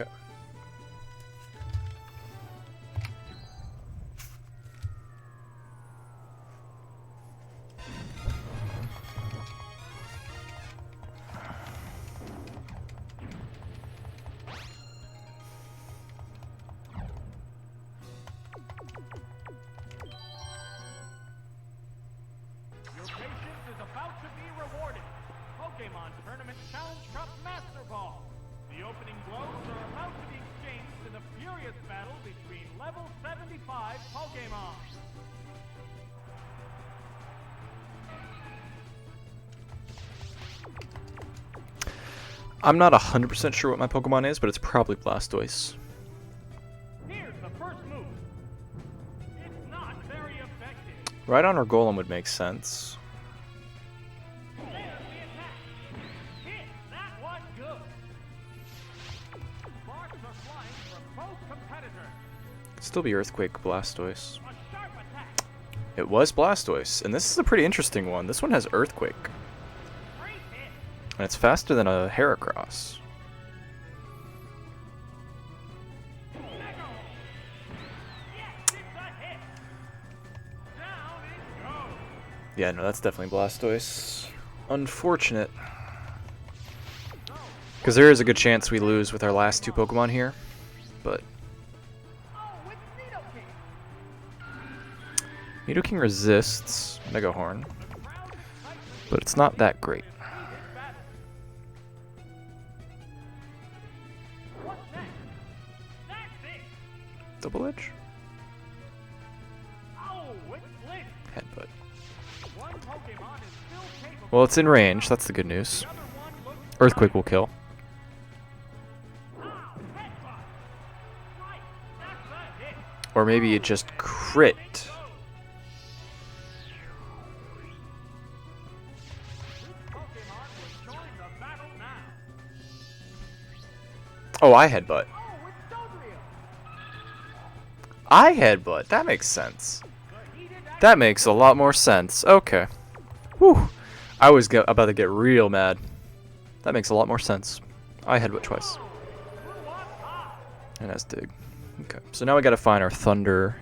Okay. Your patience is about to be rewarded. Pokemon Tournament Challenge Cup Master Ball. The opening blows are about to be exchanged in a furious battle between level 75 Pokemon. I'm not 100% sure what my Pokemon is, but it's probably Blastoise. Here's the first move. It's not very effective. Rhydon or Golem would make sense. There's the attack. Hit! That was good. Sparks are flying from both competitors. Could still be Earthquake Blastoise. A sharp attack. It was Blastoise, and this is a pretty interesting one. This one has Earthquake, Great hit. and it's faster than a Heracross. Lego. Yes, it's a hit. Down it goes. Yeah, no, that's definitely Blastoise. Unfortunate. Because there is a good chance we lose with our last two Pokemon here, but Oh, it's Nidoking. Nidoking resists Mega Horn, The crowd excitement but it's not that great. is battle. What's next? That's it. Double Edge? Oh, it's lit. Headbutt. One Pokemon is still capable. Well, it's in range, that's the good news. The other one looks Earthquake will kill. Ow, headbutt. Right, that's a hit. Or maybe it just crit. This Pokemon will join the battle now. Oh, I Headbutt. Oh, it's Dodrio. I Headbutt, that makes sense. The heated That makes a lot more sense. Okay. Whew. I was about to get real mad. That makes a lot more sense. I Headbutt twice. flew up high. And that's Dig. Okay, so now we gotta find our Thunder,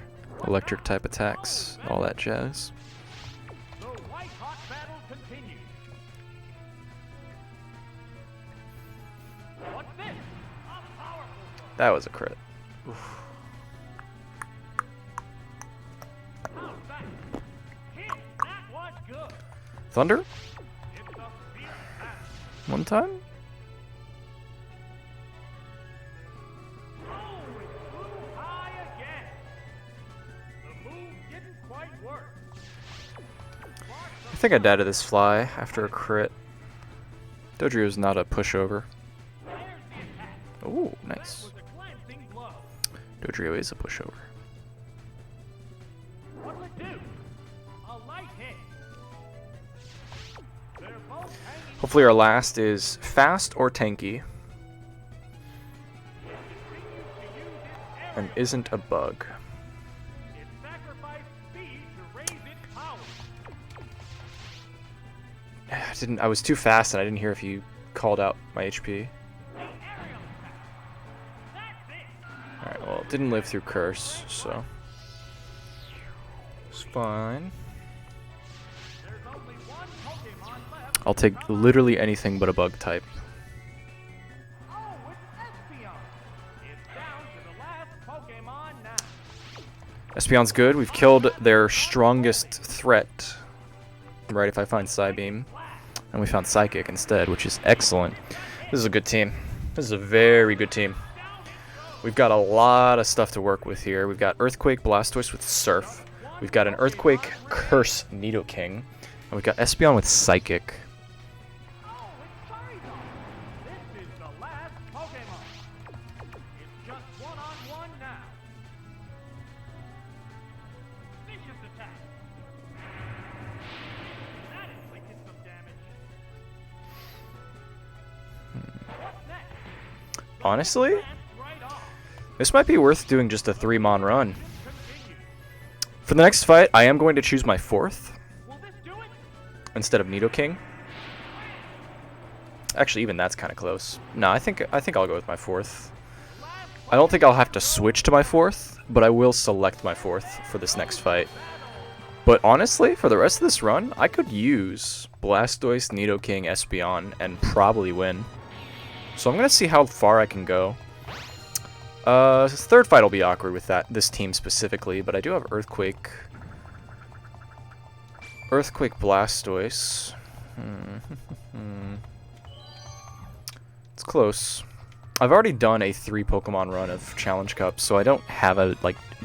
Electric type attacks, all that jazz. The white-hot battle continues. What's this? A powerful one. That was a crit. Oof. How's that? Hit! That was good. Thunder? It's a fierce battle. One time? Oh, it flew high again. The move didn't quite work. I think I died to this fly after a crit. Dodrio's not a pushover. There's the attack. Ooh, That nice. was a glancing blow. Dodrio is a pushover. What'll it do? A light hit. They're both hanging. Hopefully our last is fast or tanky Continues to use its and aerial. isn't a bug. It sacrificed speed to raise its power. I was too fast and I didn't hear if you called out my HP. The aerial attack. That's it. Alright, well, it didn't live through Curse, so it's fine. There's only one Pokemon left. I'll take literally anything but a bug type. Oh, it's Espeon. It's down to the last Pokemon now. Espeon's good. We've killed their strongest threat. Right, if I find Psybeam. And we found Psychic instead, which is excellent. This is a good team. This is a very good team. We've got a lot of stuff to work with here. We've got Earthquake Blastoise with Surf. We've got an Earthquake Curse Nidoking. And we've got Espeon with Psychic. Oh, it's Charizard. This is the last Pokemon. It's just one-on-one now. Vicious attack. That inflicted some damage. What's next? Honestly, Glanced right off. this might be worth doing just a 3-mon run. Continues. For the next fight, I am going to choose my 4th Will this do it? instead of Nidoking. Actually, even that's kind of close. No, I think I'll go with my 4th. I don't think I'll have to switch to my 4th, but I will select my 4th for this next fight. But honestly, for the rest of this run, I could use Blastoise, Nidoking, Espeon, and probably win. So I'm going to see how far I can go. Third fight will be awkward with this team specifically, but I do have Earthquake. Earthquake Blastoise. It's close. I've already done a 3 Pokemon run of Challenge Cup, so I don't have a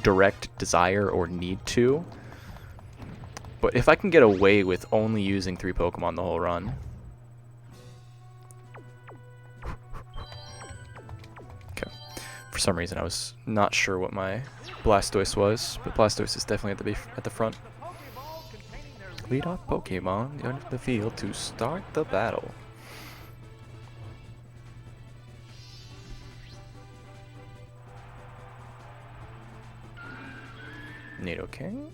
direct desire or need to. But if I can get away with only using 3 Pokemon the whole run. Okay. For some reason I was not sure what my Blastoise was, but Blastoise is definitely at the front. Lead off Pokemon on the field to start the battle. Nidoking.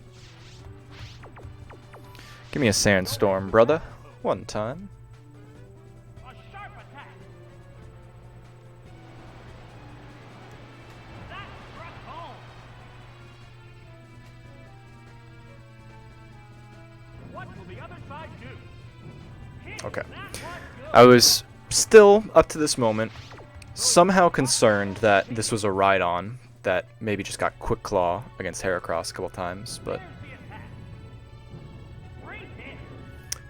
Give me a Sandstorm, brother. One time. A sharp attack. That struck home. What will the other side do? Okay. I was still, up to this moment, somehow concerned that this was a Rhydon that maybe just got Quick Claw against Heracross a couple times, but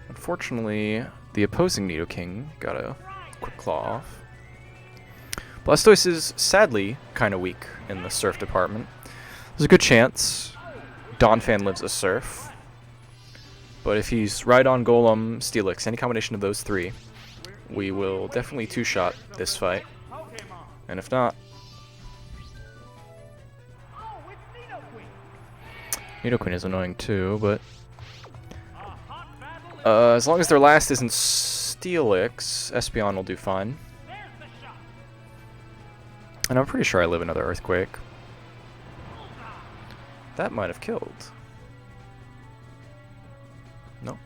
unfortunately, the opposing Nidoking got a Quick Claw off. Blastoise is sadly kind of weak in the Surf department. There's a good chance Donphan lives a Surf, but if he's Rhydon, Golem, Steelix, any combination of those 3, we will definitely 2-shot this fight. And if not, Nidoqueen is annoying too, but as long as their last isn't Steelix, Espeon will do fine. And I'm pretty sure I live another Earthquake. That might have killed. No.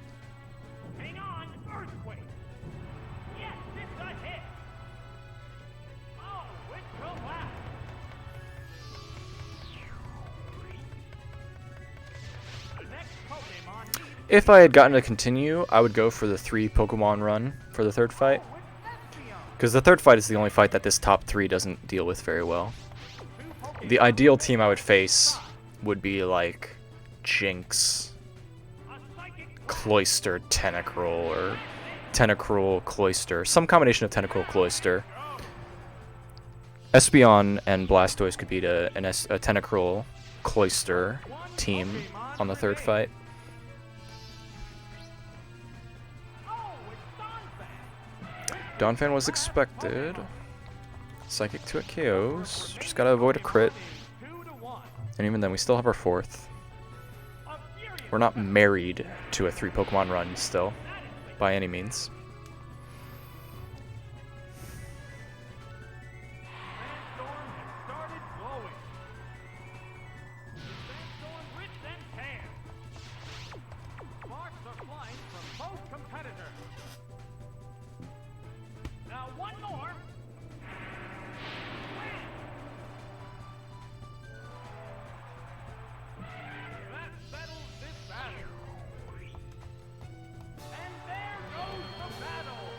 Hang on, Earthquake. Yes, it's a hit. Oh, it collapsed. The next Pokemon. If I had gotten to continue, I would go for the 3 Pokemon run for the third fight. Because the third fight is the only fight that this top 3 doesn't deal with very well. The ideal team I would face would be like Jinx, Cloyster, Tentacruel, or Tentacruel, Cloyster. Some combination of Tentacruel, Cloyster. Espeon and Blastoise could beat a Tentacruel, Cloyster team on the third fight. Donphan was expected. Psychic 2 at KOs. Just gotta avoid a crit. And even then, we still have our 4th. We're not married to a 3 Pokemon run still, by any means. Now one more. That settles this battle. And there goes the battle.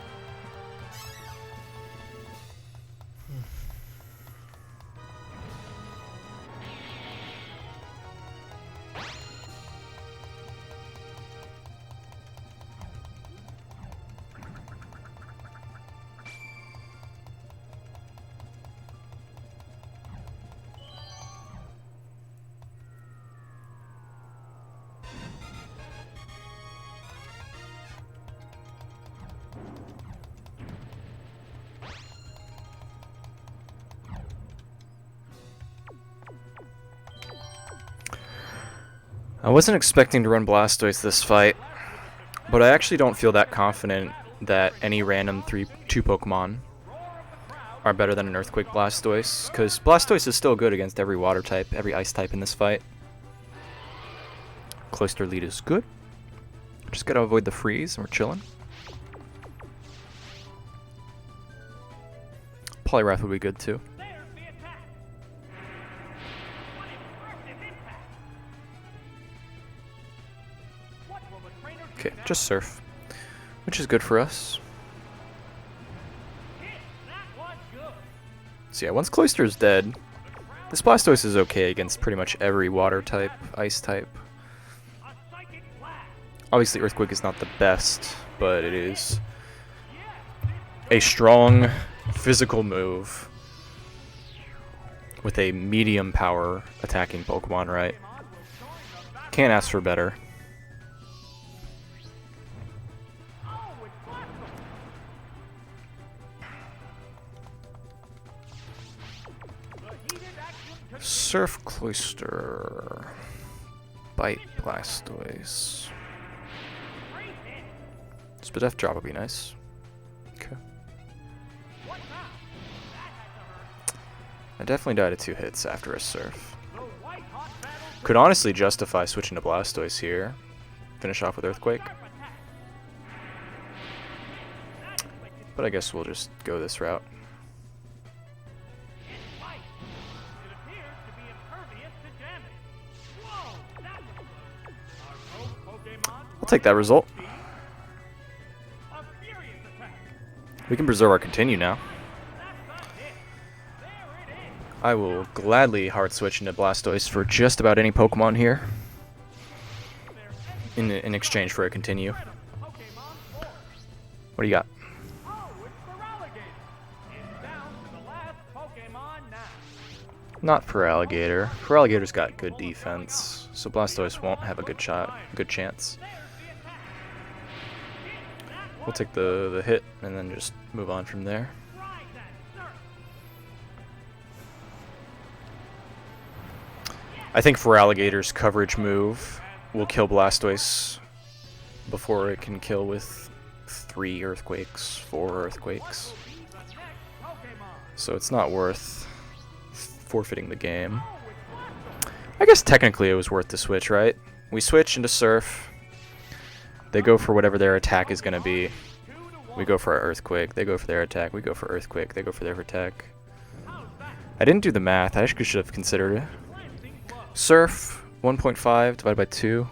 I wasn't expecting to run Blastoise this fight, but I actually don't feel that confident that any random 2 Pokemon are better than an Earthquake Blastoise, because Blastoise is still good against every water type, every ice type in this fight. Cloyster lead is good. Just gotta avoid the freeze and we're chilling. Poliwrath would be good too. There's the attack. Okay, just Surf, which is good for us. So yeah, once Cloyster is dead, this Blastoise is okay against pretty much every water type, ice type. Obviously Earthquake is not the best, but it is a strong physical move with a medium power attacking Pokemon, right? Can't ask for better. Surf Cloyster. Bite Blastoise. Spit F drop would be nice. Okay. I definitely died of 2 hits after a Surf. Could honestly justify switching to Blastoise here. Finish off with Earthquake. But I guess we'll just go this route. I'll take that result. We can preserve our continue now. I will gladly hard switch into Blastoise for just about any Pokemon here in exchange for a continue. What do you got? Not Feraligatr. Feraligator's got good defense, so Blastoise won't have a good chance. We'll take the hit and then just move on from there. I think Feraligator's coverage move will kill Blastoise before it can kill with 3 Earthquakes, 4 Earthquakes. So it's not worth forfeiting the game. I guess technically it was worth the switch, right? We switch into Surf. They go for whatever their attack is going to be. We go for our Earthquake. They go for their attack. We go for Earthquake. They go for their attack. I didn't do the math. I actually should have considered it. Surf, 1.5 divided by 2.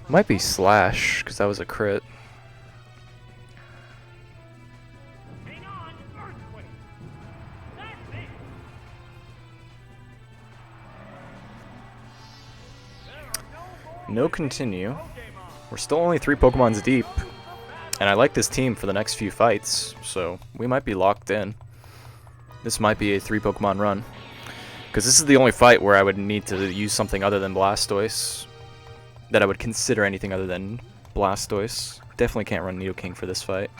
Might be Slash, because that was a crit. No continue. We're still only 3 Pokemons deep. And I like this team for the next few fights, so we might be locked in. This might be a 3 Pokemon run. Because this is the only fight where I would need to use something other than Blastoise. That I would consider anything other than Blastoise. Definitely can't run Nidoking for this fight.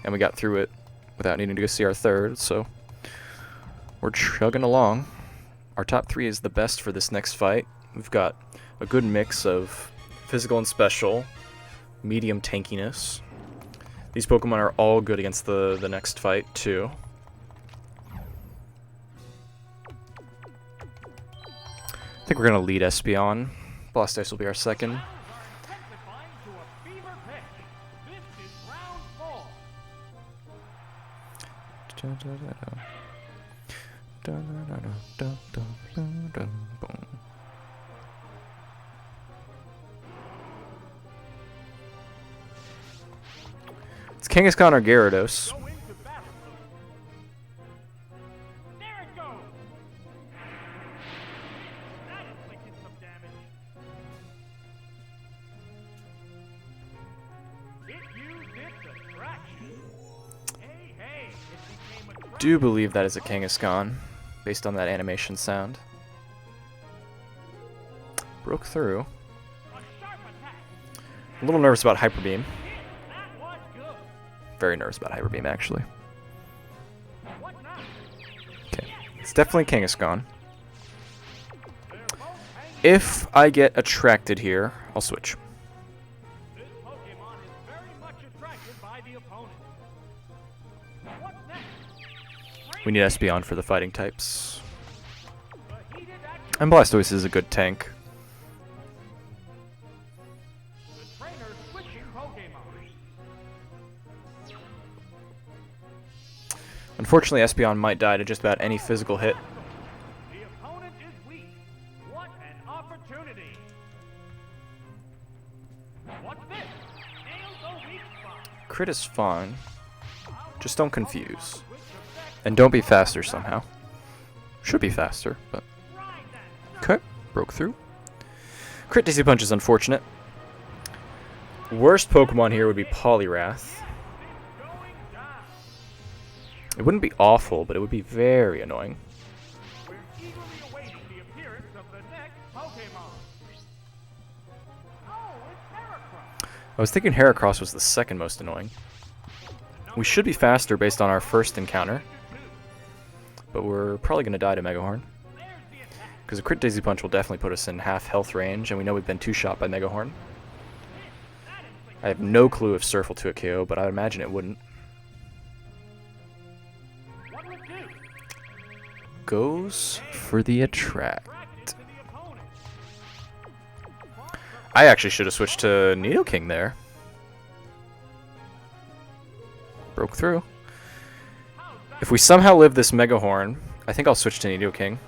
And we got through it without needing to go see our 3rd, so we're chugging along. Our top 3 is the best for this next fight. We've got a good mix of physical and special, medium tankiness. These Pokemon are all good against the next fight, too. I think we're going to lead Espeon. Blastoise will be our second. It's Kangaskhan or Gyarados. Do believe that is a Kangaskhan, based on that animation sound. Broke through. A little nervous about Hyper Beam. Very nervous about Hyper Beam, actually. Okay, it's definitely Kangaskhan. If I get attracted here, I'll switch. We need Espeon for the fighting types. And Blastoise is a good tank. Unfortunately, Espeon might die to just about any physical hit. Crit is fine. Just don't confuse. And don't be faster somehow. Should be faster, but... Okay, broke through. Crit Dizzy Punch is unfortunate. Worst Pokemon here would be Poliwrath. It wouldn't be awful, but it would be very annoying. We're eagerly awaiting the appearance of the next Pokemon. Oh, it's Heracross. I was thinking Heracross was the second most annoying. We should be faster based on our first encounter, but we're probably going to die to Megahorn. Because a Crit Dizzy Punch will definitely put us in half health range, and we know we've been two-shot by Megahorn. I have no clue if Surf will 2-hit KO, but I imagine it wouldn't. Goes for the Attract. I actually should have switched to Nidoking there. Broke through. If we somehow live this Megahorn, I think I'll switch to Nidoking.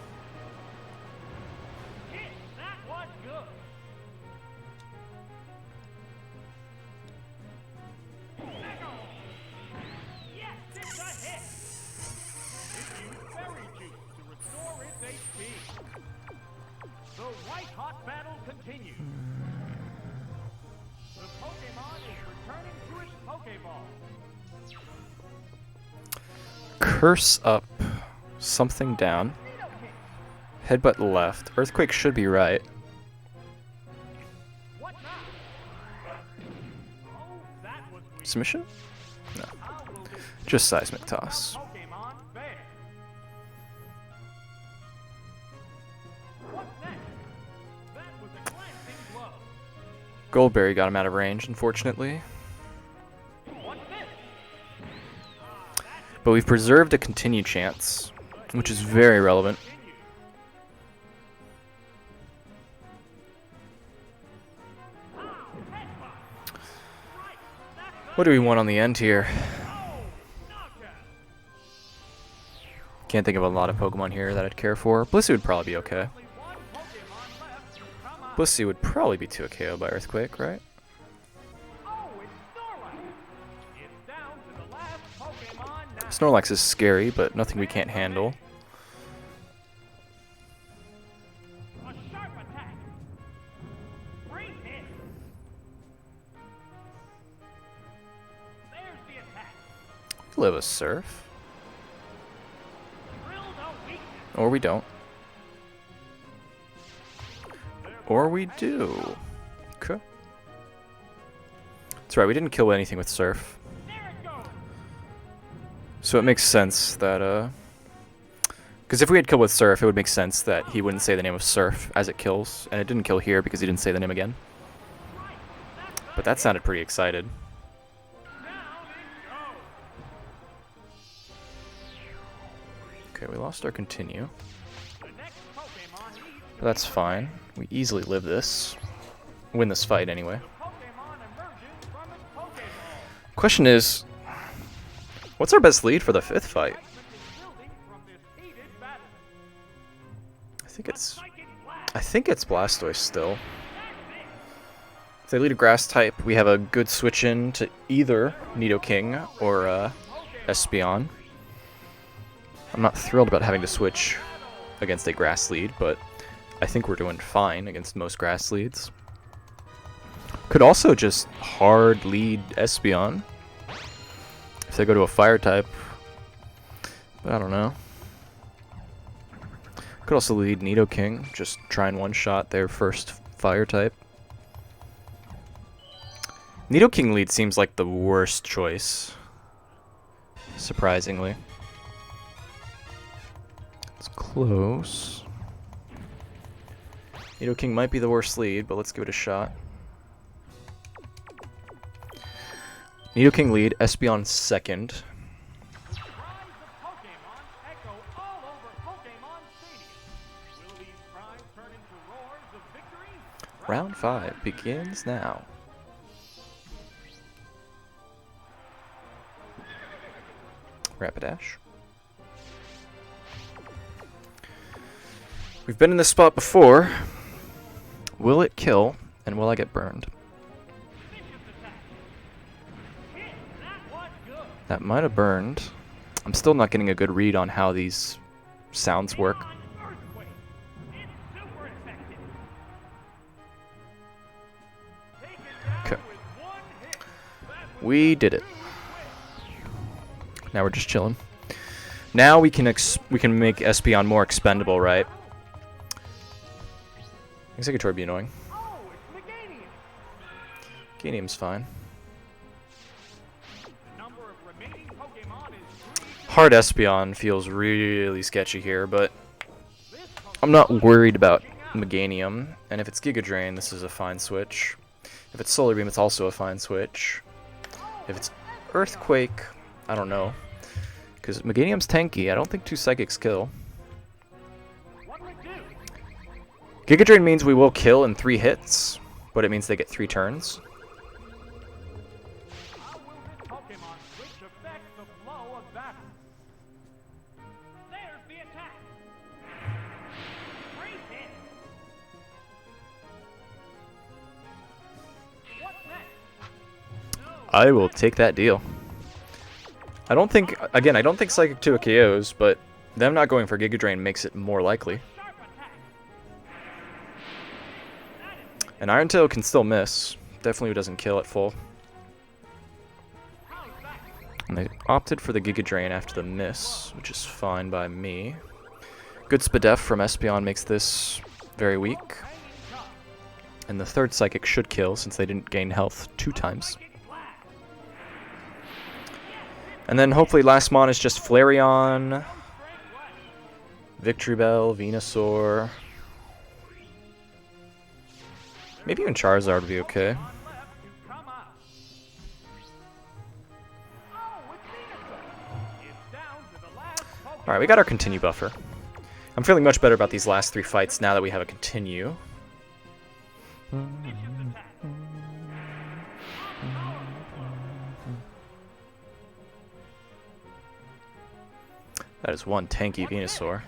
Curse up, something down, headbutt left, Earthquake should be right. Submission? No. Just Seismic Toss. Goldberry got him out of range, unfortunately. But we've preserved a continue chance, which is very relevant. What do we want on the end here? Can't think of a lot of Pokemon here that I'd care for. Blissey would probably be okay. Blissey would probably be 2-hit KO by Earthquake, right? Snorlax is scary, but nothing we can't handle. Live a Surf. Or we don't. Or we do. Okay. That's right, we didn't kill anything with Surf. So it makes sense that, because if we had killed with Surf, it would make sense that he wouldn't say the name of Surf as it kills, and it didn't kill here because he didn't say the name again. But that sounded pretty excited. Okay, we lost our continue. But that's fine. We easily live this. Win this fight anyway. Question is, what's our best lead for the 5th fight? I think it's Blastoise still. If they lead a grass type, we have a good switch in to either Nidoking or Espeon. I'm not thrilled about having to switch against a grass lead, but I think we're doing fine against most grass leads. Could also just hard lead Espeon if they go to a fire type, but I don't know. Could also lead Nidoking, just try and one-shot their first fire type. Nidoking lead seems like the worst choice, surprisingly. It's close. Nidoking might be the worst lead, but let's give it a shot. Nidoking lead, Espeon second. Round 5 begins now. Rapidash. We've been in this spot before. Will it kill, and will I get burned? That might have burned. I'm still not getting a good read on how these sounds work. Earthquake. It's super effective. Take it down Okay. with one hit. That was We just did it. too quick. Now we're just chilling. Now we can make Espeon more expendable, right? Executor would be annoying. Oh, it's Meganium. Ganium's fine. The number of remaining Pokemon is 3. Hard Espeon feels really sketchy here, but This I'm not worried about Meganium. And if it's Giga Drain, this is a fine switch. If it's Solar Beam, it's also a fine switch. If it's Earthquake, I don't know. Because Meganium's tanky. I don't think 2 Psychics kill. What would it do? Giga Drain means we will kill in 3 hits, but it means they get 3 turns. How will this Pokemon switch affect the flow of battle? There's the attack. Great hit. What's next? No. I will take that deal. I don't think Psychic 2 KOs, but them not going for Giga Drain makes it more likely. Sharp attack. That is And Iron Tail can still miss. Definitely doesn't kill at full. how's that? And they opted for the Giga Drain after the miss, which is fine by me. Good Spadef from Espeon makes this very weak. Hanging tough. And the 3rd Psychic should kill since they didn't gain health 2 times. Psychic blast. And then hopefully last mon is just Flareon, Strength blast. Victory Bell, Venusaur. Maybe even Charizard would be okay. On left to come out. Oh, it's Venusaur. It's down to the last Pokemon. Alright, we got our continue buffer. I'm feeling much better about these last 3 fights now that we have a continue. Vicious attack. That is one tanky Venusaur.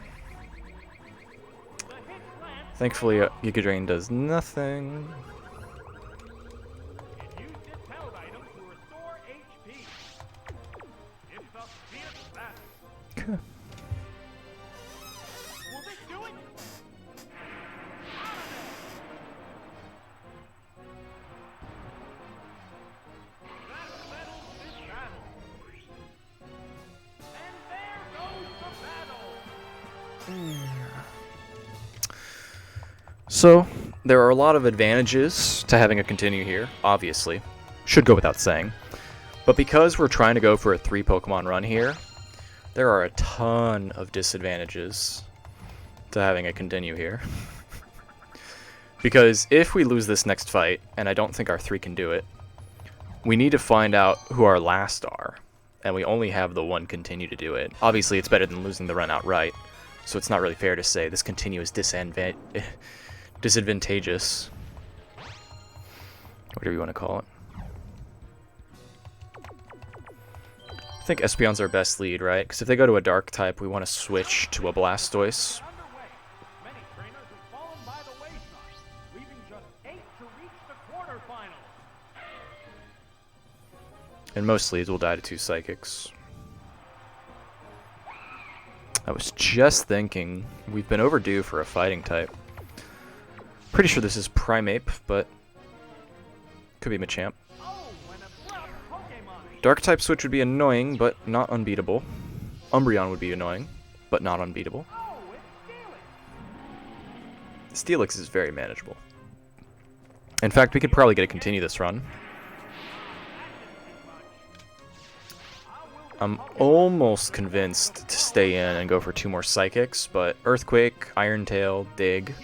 The hit lands. Thankfully, Giga Drain does nothing. It used its held item to restore HP. It's a fierce battle. Will this do it? That settles this battle. And there goes the battle. So, there are a lot of advantages to having a continue here, obviously. Should go without saying. But because we're trying to go for a 3 Pokemon run here, there are a ton of disadvantages to having a continue here. Because if we lose this next fight, and I don't think our 3 can do it, we need to find out who our last are. And we only have the 1 continue to do it. Obviously, it's better than losing the run outright. So it's not really fair to say this continue is disadvantageous. Whatever you want to call it. I think Espeon's our best lead, right? Because if they go to a Dark type, we want to switch to a Blastoise. Underway. Many trainers have fallen by the wayside, leaving just 8 to reach the quarterfinals. And most leads will die to 2 Psychics. I was just thinking, we've been overdue for a fighting type. Pretty sure this is Primeape, but could be Machamp. Oh, and a abrupt Pokemon. Dark type switch would be annoying, but not unbeatable. Umbreon would be annoying, but not unbeatable. Oh, it's Steelix. Steelix is very manageable. In fact, we could probably get a continue this run. I'm almost convinced to stay in and go for 2 more Psychics, but Earthquake, Iron Tail, Dig,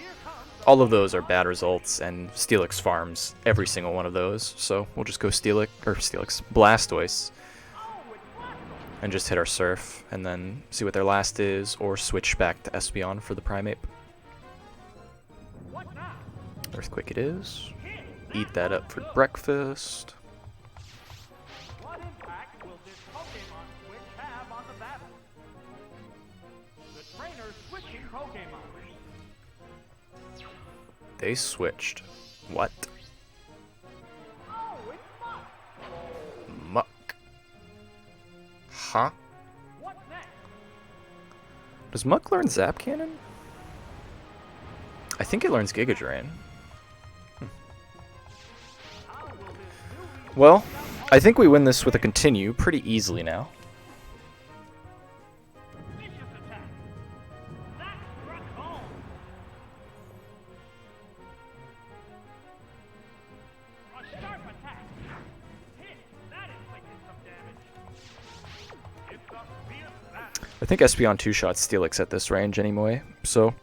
all of those are bad results, and Steelix farms every single one of those. So we'll just go Blastoise, and just hit our Surf, and then see what their last is, or switch back to Espeon for the Primeape. What now? Earthquake it is. Hit. Eat that up for breakfast. What impact will this Pokemon switch have on the battle? The trainer switching Pokemon. They switched. What? Oh, it's Muck. Muck. Huh? What's next? Does Muck learn Zap Cannon? I think it learns Giga Drain. How will this newly Well, I think we win this with a continue pretty easily now. vicious attack? That struck home. A sharp attack. Hit. That inflicted some damage. It's a fierce battle. I think Espeon two-shot Steelix at this range anyway, so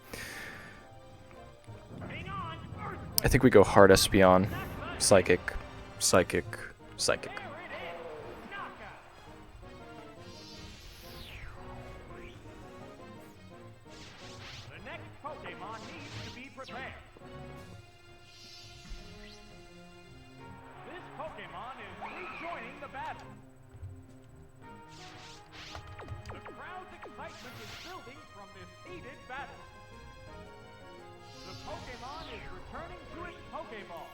Hang on. Earthquake. I think we go hard Espeon, Psychic, Psychic, Psychic. There it is. Knockout. The next Pokemon needs to be prepared. This Pokemon is rejoining the battle. The crowd's excitement is building from this heated battle. The Pokemon is returning to its Pokeball.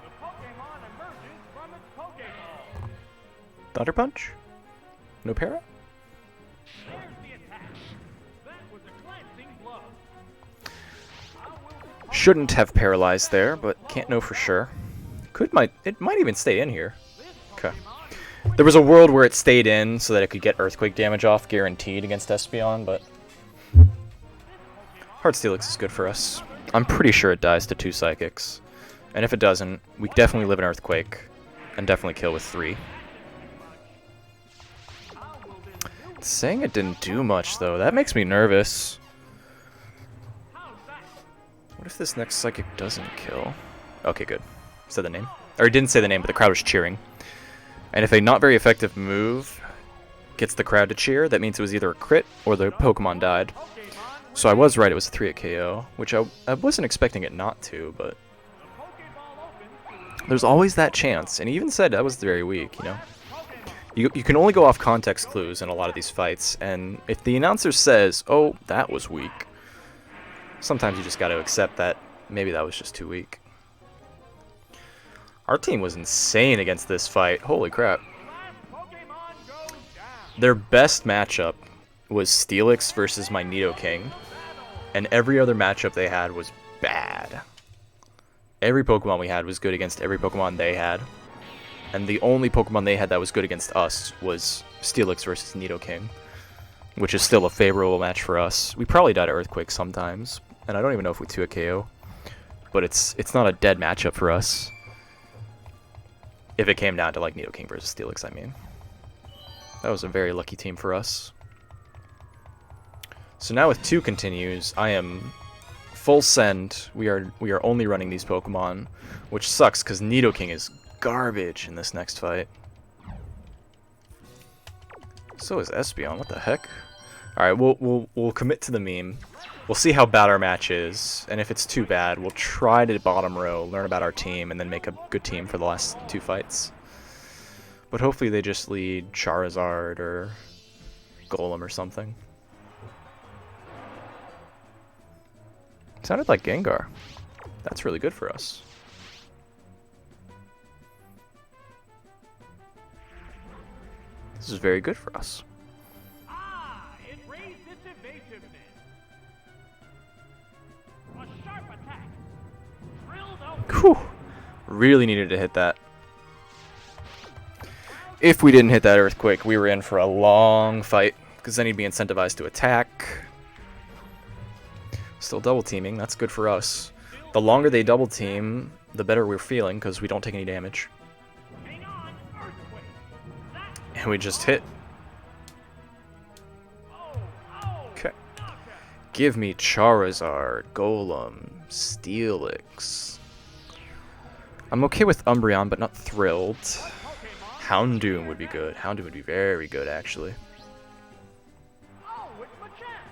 The Pokemon emerges from its Pokeball. Thunder Punch? No para? There's the attack. That was a glancing blow. How will the Shouldn't have paralyzed there, but can't know for sure. It might even stay in here. Okay. There was a world where it stayed in so that it could get Earthquake damage off guaranteed against Espeon, but Hard Steelix is good for us. I'm pretty sure it dies to 2 Psychics. And if it doesn't, we definitely live in Earthquake and definitely kill with 3. It's saying it didn't do much though. That makes me nervous. What if this next Psychic doesn't kill? Okay, good. Said the name. Or he didn't say the name, but the crowd was cheering. And if a not very effective move gets the crowd to cheer, that means it was either a crit or the Pokemon died. So I was right, it was a 3-hit KO, which I wasn't expecting it not to, but there's always that chance. And he even said that was very weak, you know? You can only go off context clues in a lot of these fights, and if the announcer says, oh, that was weak, sometimes you just got to accept that maybe that was just too weak. Our team was insane against this fight. Holy crap. Their best matchup was Steelix versus my Nidoking, and every other matchup they had was bad. Every Pokemon we had was good against every Pokemon they had. And the only Pokemon they had that was good against us was Steelix versus Nidoking, which is still a favorable match for us. We probably died to Earthquake sometimes, and I don't even know if we 2-hit KO, but it's not a dead matchup for us. If it came down to like Nidoking versus Steelix, I mean. That was a very lucky team for us. So now with 2 continues, I am full send. We are only running these Pokemon, which sucks because Nidoking is garbage in this next fight. So is Espeon. What the heck? All right, we'll commit to the meme. We'll see how bad our match is, and if it's too bad, we'll try to bottom row, learn about our team, and then make a good team for the last 2 fights. But hopefully they just lead Charizard or Golem or something. Sounded like Gengar. That's really good for us. This is very good for us. Ah, it raised its evasiveness. A sharp attack. Drilled open. Whew. Really needed to hit that. If we didn't hit that Earthquake, we were in for a long fight, because then he'd be incentivized to attack. Still double teaming, that's good for us. The longer they double team, the better we're feeling, because we don't take any damage. Hang on, Earthquake. That And we just hit. oh, Okay. knockout. Give me Charizard, Golem, Steelix. I'm okay with Umbreon, but not thrilled. Houndoom would be good. Houndoom would be very good, actually. Oh, it's Machamp.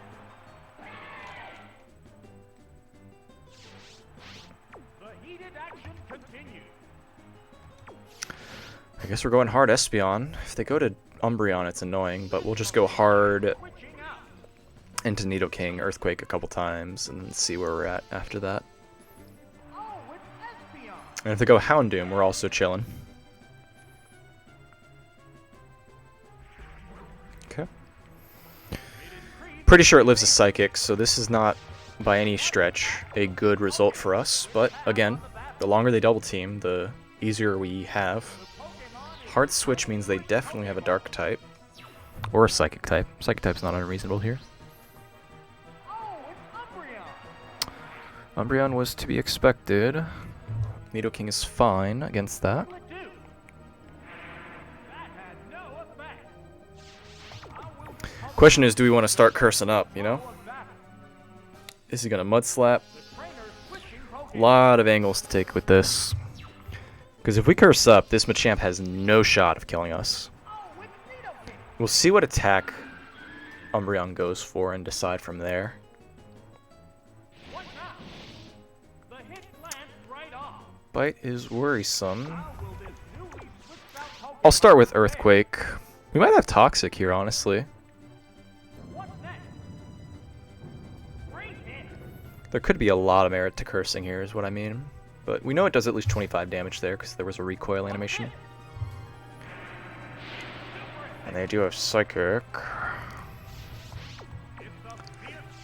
The heated action continues. I guess we're going hard Espeon. If they go to Umbreon, it's annoying, but we'll just go hard Switching out. into Nidoking, Earthquake a couple times, and see where we're at after that. Oh, it's Espeon. And if they go Houndoom, we're also chilling. pretty sure it lives a Psychic, so this is not by any stretch a good result for us. But again, the longer they double team, the easier we have. Hard switch means they definitely have a Dark type. Or a Psychic type. Psychic type's not unreasonable here. Umbreon was to be expected. Nidoking is fine against that. Question is, do we want to start cursing up, you know? Is he going to Mud Slap? A lot of angles to take with this. Because if we curse up, this Machamp has no shot of killing us. We'll see what attack Umbreon goes for and decide from there. Bite is worrisome. I'll start with Earthquake. We might have Toxic here, honestly. There could be a lot of merit to cursing here, is what I mean. But we know it does at least 25 damage there, because there was a recoil animation. And they do have Psychic.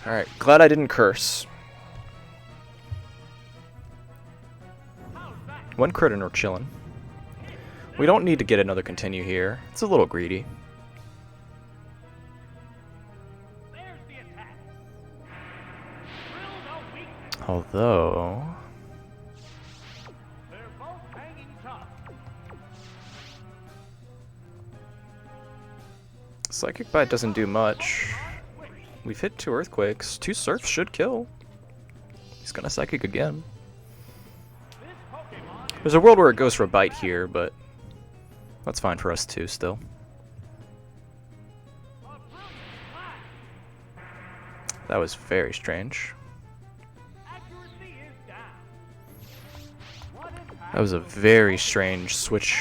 Alright, glad I didn't curse. One crit and we're chilling. We don't need to get another continue here. It's a little greedy. Although... Psychic Bite doesn't do much. We've hit 2 Earthquakes. 2 Surfs should kill. He's gonna Psychic again. There's a world where it goes for a Bite here, but that's fine for us too still. That was very strange. That was a very strange switch,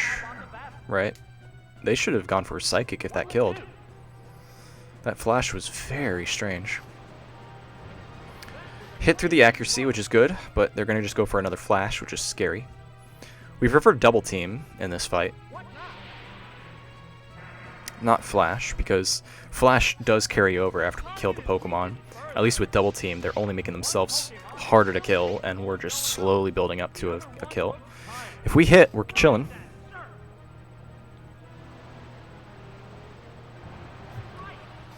right? They should have gone for a Psychic if that killed. That flash was very strange. Hit through the accuracy, which is good, but they're going to just go for another flash, which is scary. We prefer double team in this fight. Not flash, because flash does carry over after we kill the Pokemon. At least with double team, they're only making themselves harder to kill, and we're just slowly building up to a kill. If we hit, we're chilling.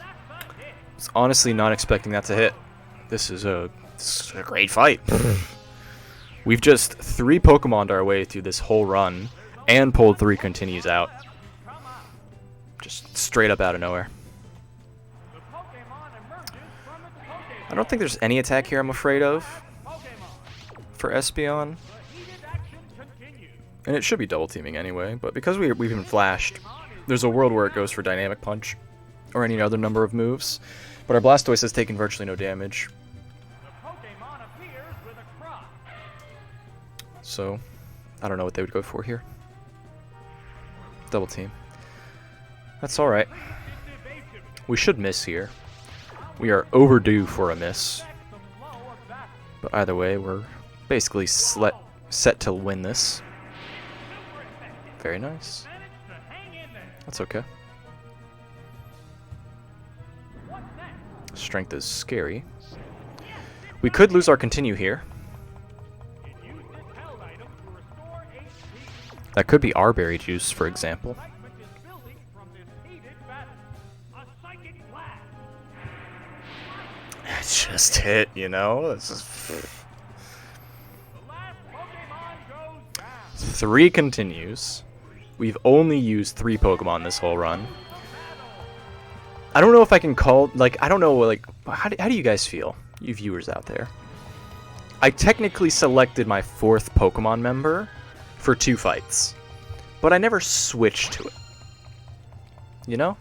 I was honestly not expecting that to hit. This is a great fight. We've just 3 Pokemon'd our way through this whole run and pulled 3 continues out. Just straight up out of nowhere. I don't think there's any attack here I'm afraid of for Espeon. And it should be double teaming anyway, but because we've been flashed, there's a world where it goes for Dynamic Punch or any other number of moves. But our Blastoise has taken virtually no damage. So, I don't know what they would go for here. Double team. That's alright. We should miss here. We are overdue for a miss. But either way, we're basically set to win this. Very nice. That's okay. Strength is scary. We could lose our continue here. That could be our berry juice, for example. It's just hit, you know? This is 3 continues. We've only used 3 Pokemon this whole run. I don't know if I can call, like, I don't know, like, how do you guys feel, you viewers out there? I technically selected my 4th Pokemon member for 2 fights, but I never switched to it. You know?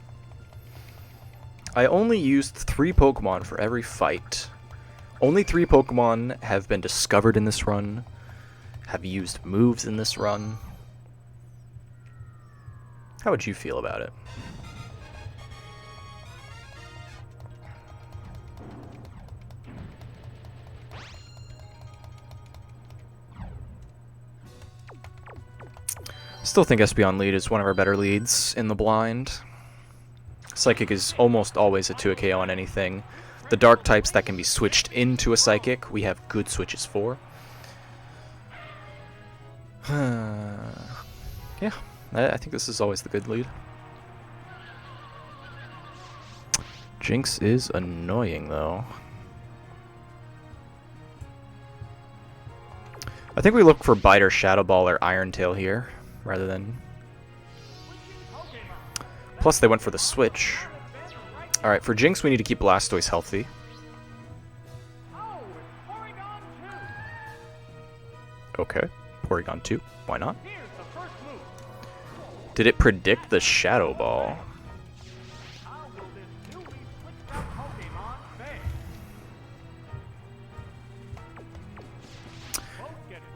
I only used 3 Pokemon for every fight. Only 3 Pokemon have been discovered in this run, have used moves in this run. How would you feel about it? Still think Espeon lead is one of our better leads in the blind. Psychic is almost always a 2 KO on anything. The dark types that can be switched into a Psychic, we have good switches for. Yeah, I think this is always the good lead. Jinx is annoying, though. I think we look for Bite or Shadow Ball or Iron Tail here, rather than... Plus, they went for the switch. Alright, for Jinx, we need to keep Blastoise healthy. Okay, Porygon 2. Why not? Did it predict the Shadow Ball?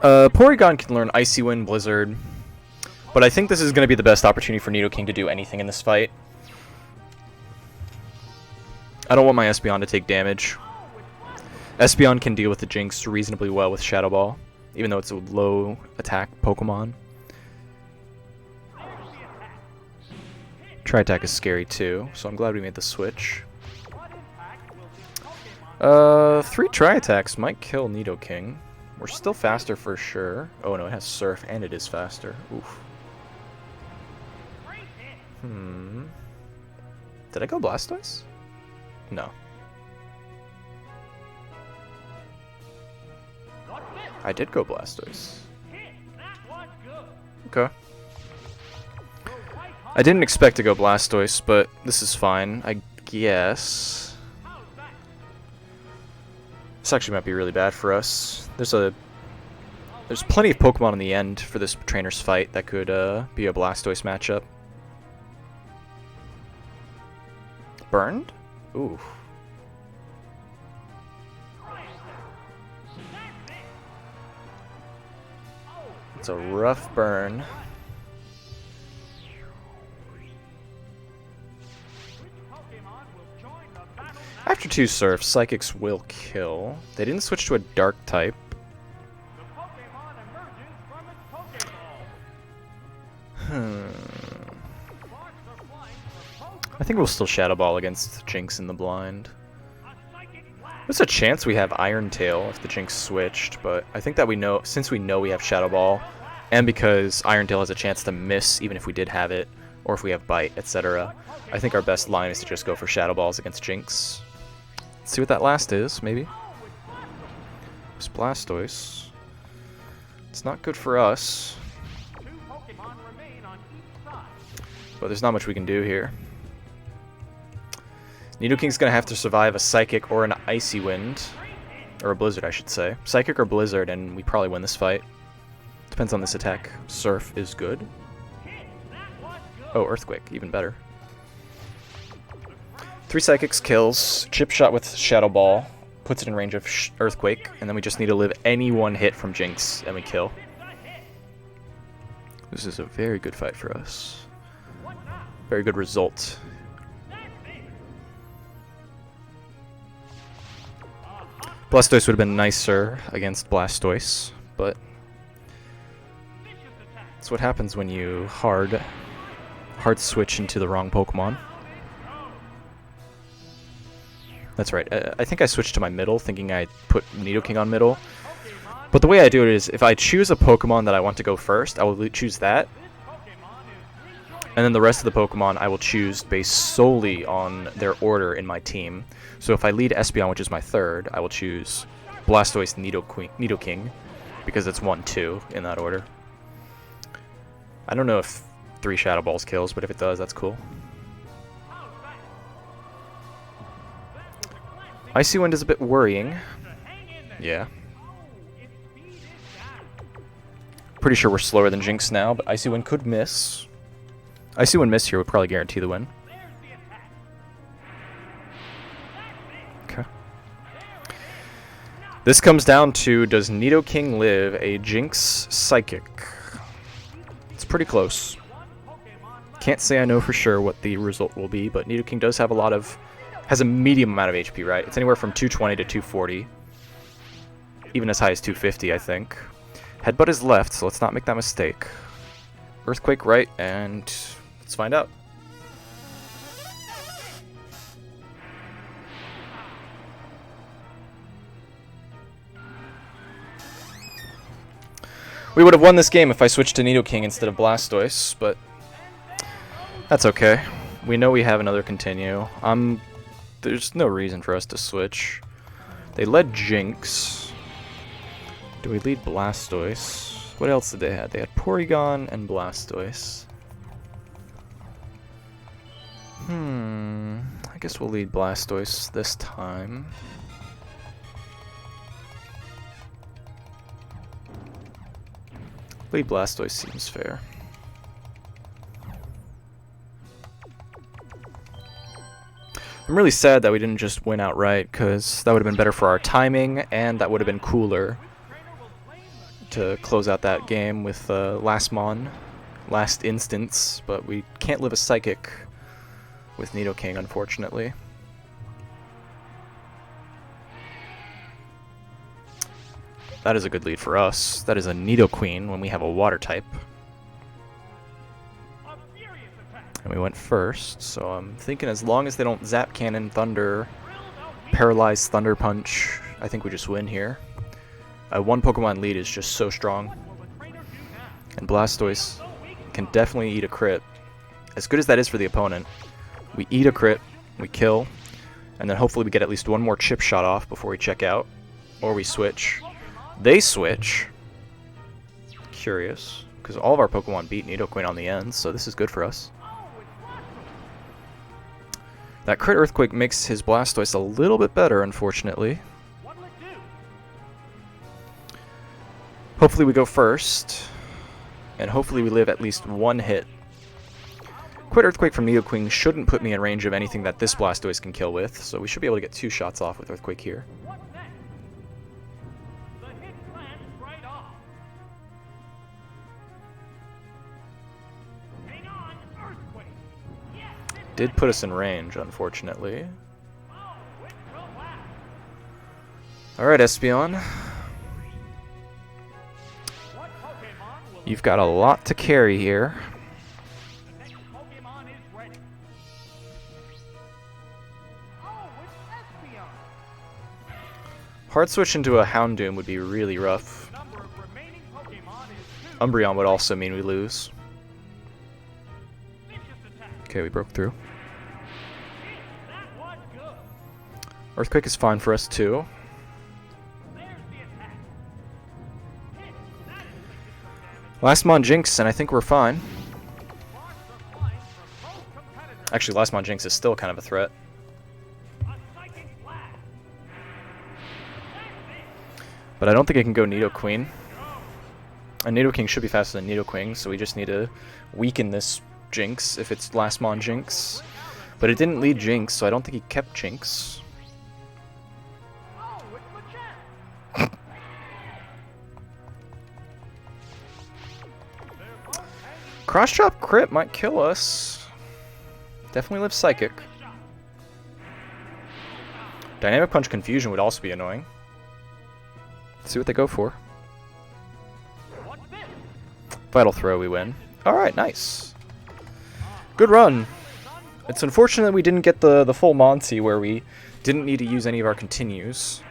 Porygon can learn Icy Wind, Blizzard, but I think this is going to be the best opportunity for Nidoking to do anything in this fight. I don't want my Espeon to take damage. Espeon can deal with the Jinx reasonably well with Shadow Ball, even though it's a low attack Pokemon. Tri-Attack is scary too, so I'm glad we made the switch. 3 Tri-Attacks might kill Nidoking. We're still faster for sure. Oh no, it has Surf and it is faster. Oof. Did I go Blastoise? No. I did go Blastoise. Okay. I didn't expect to go Blastoise, but this is fine, I guess. This actually might be really bad for us. There's plenty of Pokemon in the end for this trainer's fight that could be a Blastoise matchup. Burned? Ooh. It's a rough burn. After 2 Surfs, Psychics will kill. They didn't switch to a Dark type. I think we'll still Shadow Ball against Jinx in the blind. There's a chance we have Iron Tail if the Jinx switched, but I think that we know, since we know we have Shadow Ball, and because Iron Tail has a chance to miss even if we did have it, or if we have Bite, etc., I think our best line is to just go for Shadow Balls against Jinx. Let's see what that last is, maybe. It's Blastoise. It's not good for us. But there's not much we can do here. Nidoking's gonna have to survive a Psychic or an Icy Wind. Or a Blizzard, I should say. Psychic or Blizzard, and we probably win this fight. Depends on this attack. Surf is good. Oh, Earthquake, even better. 3 Psychics kills. Chip Shot with Shadow Ball. Puts it in range of Earthquake. And then we just need to live any one hit from Jinx, and we kill. This is a very good fight for us. Very good result. Blastoise would have been nicer against Blastoise, but that's what happens when you hard switch into the wrong Pokemon. That's right. I think I switched to my middle, thinking I'd put Nidoking on middle. But the way I do it is, if I choose a Pokemon that I want to go first, I will choose that. And then the rest of the Pokemon I will choose based solely on their order in my team. So if I lead Espeon, which is my third, I will choose Blastoise, Nidoking, because it's 1-2 in that order. I don't know if 3 Shadow Balls kills, but if it does, that's cool. Icy Wind is a bit worrying. Yeah. Pretty sure we're slower than Jinx now, but Icy Wind could miss. Icy Wind miss here would probably guarantee the win. Okay. This comes down to, does Nidoking live a Jinx Psychic? It's pretty close. Can't say I know for sure what the result will be, but Nidoking does have has a medium amount of HP, right? It's anywhere from 220 to 240. Even as high as 250, I think. Headbutt is left, so let's not make that mistake. Earthquake right, and let's find out. We would have won this game if I switched to Nidoking instead of Blastoise, but that's okay. We know we have another continue. There's no reason for us to switch. They led Jinx. Do we lead Blastoise? What else did they have? They had Porygon and Blastoise. I guess we'll lead Blastoise this time. Lead Blastoise seems fair. I'm really sad that we didn't just win outright, because that would have been better for our timing, and that would have been cooler to close out that game with last instance, but we can't live a Psychic with Nidoking, unfortunately. That is a good lead for us. That is a Nidoqueen when we have a Water type. And we went first, so I'm thinking as long as they don't Zap Cannon, Thunder, Paralyze, Thunder Punch, I think we just win here. A one Pokemon lead is just so strong. And Blastoise can definitely eat a crit. As good as that is for the opponent, we eat a crit, we kill, and then hopefully we get at least one more chip shot off before we check out. Or we switch. They switch. Curious, because all of our Pokemon beat Nidoqueen on the end, so this is good for us. That crit Earthquake makes his Blastoise a little bit better, unfortunately. Hopefully we go first, and hopefully we live at least one hit. Crit Earthquake from Nidoqueen shouldn't put me in range of anything that this Blastoise can kill with, so we should be able to get 2 shots off with Earthquake here. Did put us in range, unfortunately. Alright, Espeon. You've got a lot to carry here. Hard switch into a Houndoom would be really rough. Umbreon would also mean we lose. Okay, we broke through. Earthquake is fine for us too. Last Mon Jinx, and I think we're fine. Actually, Last Mon Jinx is still kind of a threat. But I don't think I can go Nidoqueen. And Nidoking should be faster than Nidoqueen, so we just need to weaken this Jinx if it's Last Mon Jinx. But it didn't lead Jinx, so I don't think he kept Jinx. Cross Chop crit might kill us. Definitely live Psychic. Dynamic Punch Confusion would also be annoying. Let's see what they go for. Vital Throw, we win. Alright, nice. Good run. It's unfortunate we didn't get the full Monty where we didn't need to use any of our continues.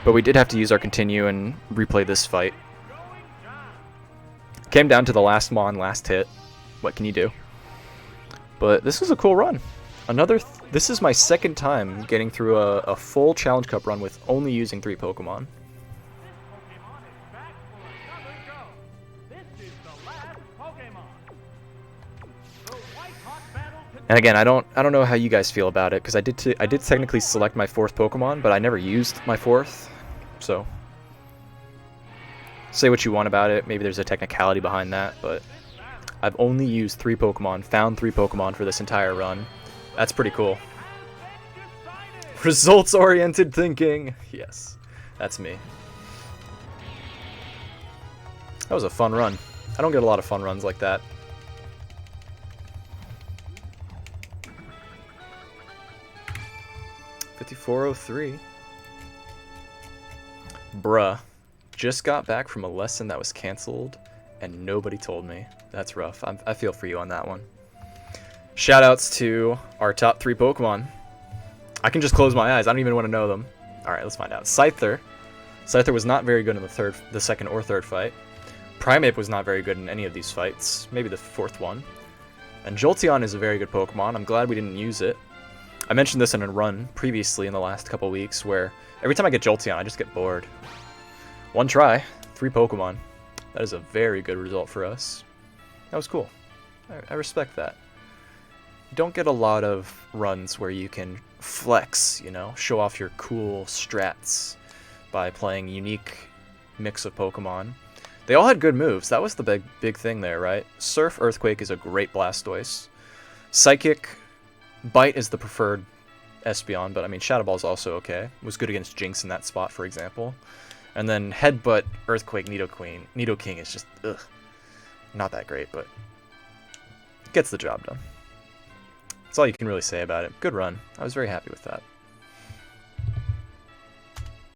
But we did have to use our continue and replay this fight. Came down to the last Mon, last hit. What can you do? But this was a cool run. This is my second time getting through a full Challenge Cup run with only using 3 Pokemon. And again, I don't know how you guys feel about it, because I did technically select my 4th Pokemon, but I never used my 4th. So say what you want about it. Maybe there's a technicality behind that, but I've only used 3 Pokemon, found 3 Pokemon for this entire run. That's pretty cool. Results-oriented thinking. Yes, that's me. That was a fun run. I don't get a lot of fun runs like that. $54.03. Bruh. Just got back from a lesson that was canceled, and nobody told me. That's rough. I feel for you on that one. Shoutouts to our top 3 Pokemon. I can just close my eyes. I don't even want to know them. Alright, let's find out. Scyther. Scyther was not very good in the second or third fight. Primeape was not very good in any of these fights. Maybe the fourth one. And Jolteon is a very good Pokemon. I'm glad we didn't use it. I mentioned this in a run previously in the last couple weeks where every time I get Jolteon, I just get bored. One try, 3 Pokemon. That is a very good result for us. That was cool. I respect that. You don't get a lot of runs where you can flex, you know, show off your cool strats by playing unique mix of Pokemon. They all had good moves. That was the big thing there, right? Surf, Earthquake is a great Blastoise. Psychic, Bite is the preferred Espeon, but I mean Shadow Ball is also okay. It was good against Jinx in that spot, for example. And then Headbutt, Earthquake, Nidoking is just, ugh, not that great, but gets the job done. That's all you can really say about it. Good run. I was very happy with that.